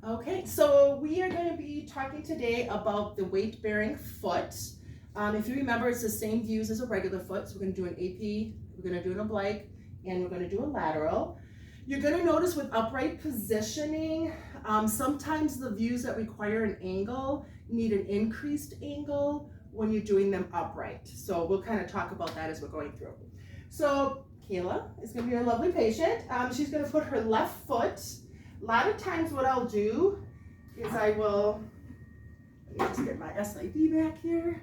Okay, so we are going to be talking today about the weight-bearing foot. If you remember, it's the same views as a regular foot. So we're going to do an AP, we're going to do an oblique, and we're going to do a lateral. You're going to notice with upright positioning, sometimes the views that require an angle need an increased angle when you're doing them upright. So we'll kind of talk about that as we're going through. So Kayla is going to be our lovely patient. She's going to put her left foot. A lot of times what I'll do is I will, let me just get my SID back here.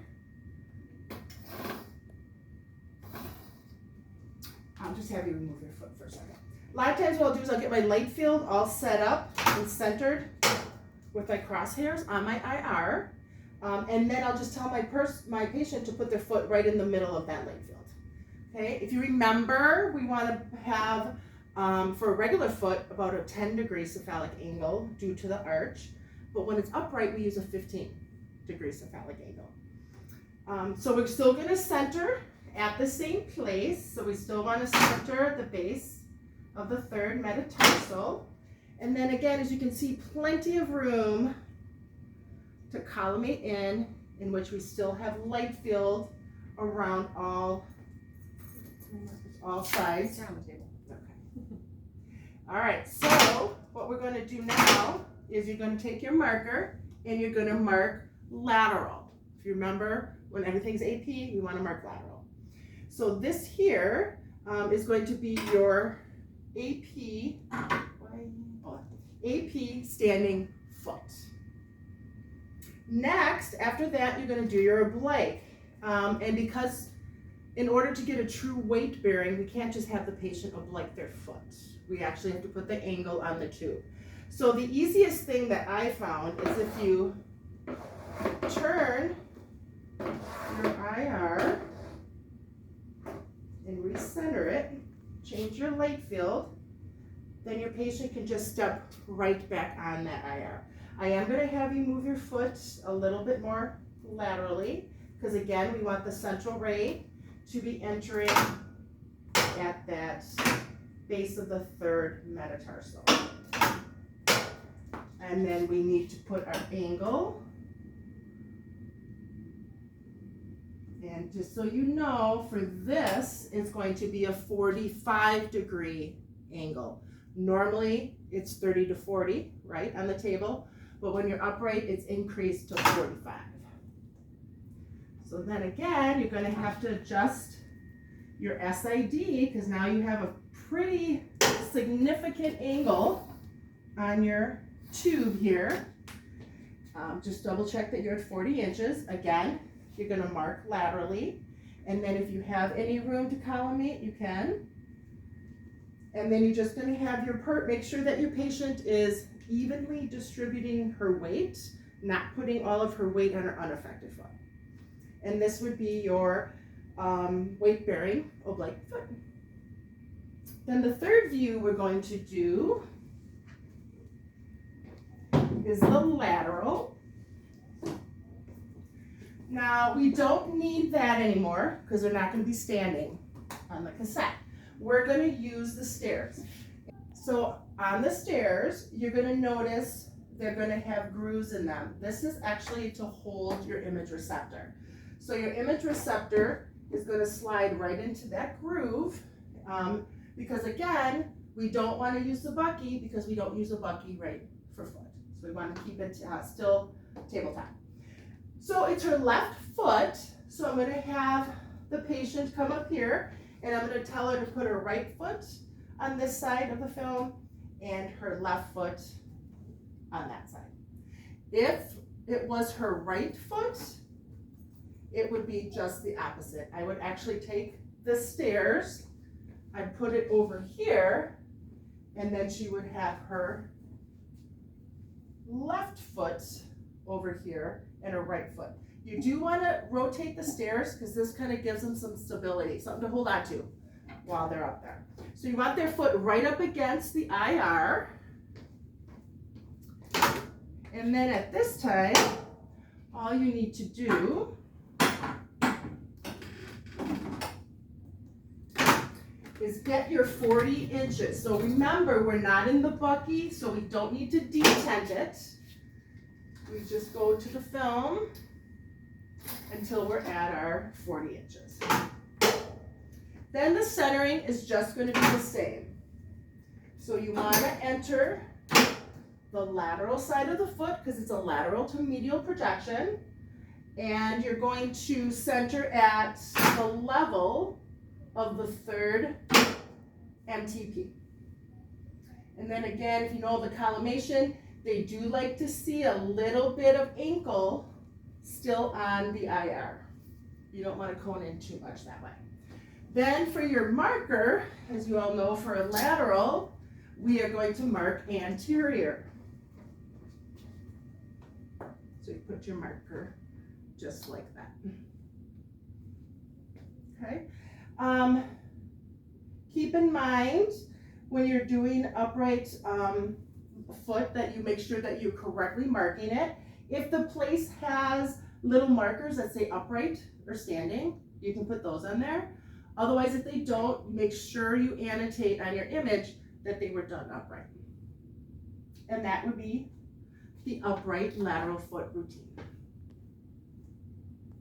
I'll just have you remove your foot for a second. A lot of times what I'll do is I'll get my light field all set up and centered with my crosshairs on my IR. And then I'll just tell my patient to put their foot right in the middle of that light field. Okay, if you remember, we want to have, for a regular foot, about a 10-degree cephalic angle due to the arch. But when it's upright, we use a 15-degree cephalic angle. So we're still going to center at the same place. So we still want to center at the base of the third metatarsal. And then again, as you can see, plenty of room to collimate in which we still have light field around all sides. On the table. Okay. All right, so what we're going to do now is you're going to take your marker and you're going to mark lateral. If you remember, when everything's AP, we want to mark lateral. So this here is going to be your AP standing foot. Next, after that, you're going to do your oblique. And because in order to get a true weight bearing, we can't just have the patient oblique their foot. We actually have to put the angle on the tube. So the easiest thing that I found is if you turn your IR and recenter it, change your light field, then your patient can just step right back on that IR. I am going to have you move your foot a little bit more laterally, because again, we want the central ray to be entering at that base of the third metatarsal. And then we need to put our angle. And just so you know, for this, it's going to be a 45-degree angle. Normally, it's 30 to 40, right, on the table. But when you're upright, it's increased to 45. So then again, you're going to have to adjust your SID because now you have a pretty significant angle on your tube here. Just double check that you're at 40 inches. Again, you're going to mark laterally. And then if you have any room to collimate, you can. And then you're just going to have your make sure that your patient is evenly distributing her weight, not putting all of her weight on her unaffected foot. And this would be your weight-bearing oblique foot. Then the third view we're going to do is the lateral. Now, we don't need that anymore because we're not going to be standing on the cassette. We're going to use the stairs. So on the stairs, you're going to notice they're going to have grooves in them. This is actually to hold your image receptor. So your image receptor is going to slide right into that groove because again, we don't want to use the bucky because we don't use a bucky right for foot. So we want to keep it still tabletop. So it's her left foot. So I'm going to have the patient come up here and I'm going to tell her to put her right foot on this side of the film and her left foot on that side. If it was her right foot, it would be just the opposite. I would actually take the stairs, I'd put it over here, and then she would have her left foot over here and her right foot. You do want to rotate the stairs because this kind of gives them some stability, something to hold on to while they're up there. So you want their foot right up against the IR. And then at this time, all you need to do is get your 40 inches. So remember, we're not in the bucky, so we don't need to detent it. We just go to the film until we're at our 40 inches. Then the centering is just going to be the same. So you want to enter the lateral side of the foot because it's a lateral to medial projection. And you're going to center at the level of the third MTP. And then again, if you know the collimation, they do like to see a little bit of ankle still on the IR. You don't want to cone in too much that way. Then for your marker, as you all know, for a lateral, we are going to mark anterior. So you put your marker just like that. Okay. Keep in mind when you're doing upright foot that you make sure that you're correctly marking it. If the place has little markers that say upright or standing, you can put those on there. Otherwise, if they don't, make sure you annotate on your image that they were done upright. And that would be the upright lateral foot routine.